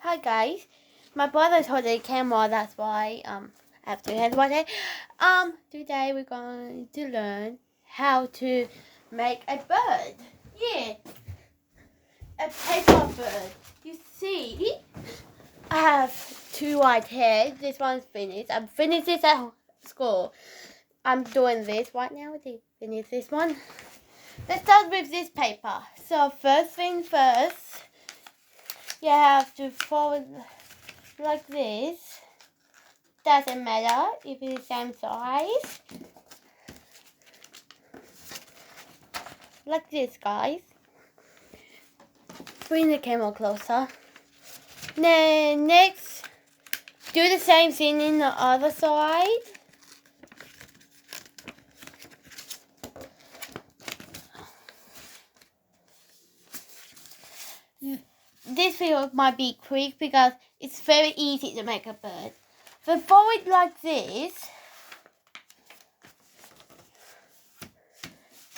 Hi guys, my brother's holding the camera, that's why I have two hands right here. Today we're going to learn how to make a bird. Yeah, a paper bird. You see, I have two white hairs. This one's finished. I'm finished this at school. I'm doing this right now to finish this one. Let's start with this paper. So first thing first, you have to fold like this. Doesn't matter if it's the same size. Like this, guys. Bring the camera closer. Then next, do the same thing in the other side. This video might be quick because it's very easy to make a bird. Then fold it like this.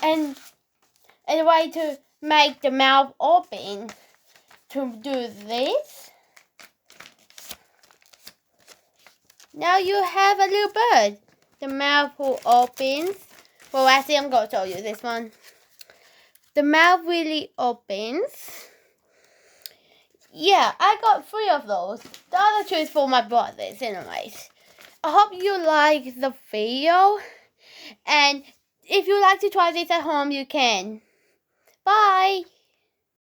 And a way to make the mouth open to do this. Now you have a little bird. The mouth will open. Well, actually, I'm going to show you this one. The mouth really opens. Yeah, I got 3 of those. The other 2 is for my brothers, anyways. I hope you like the video. And if you like to try this at home, you can. Bye.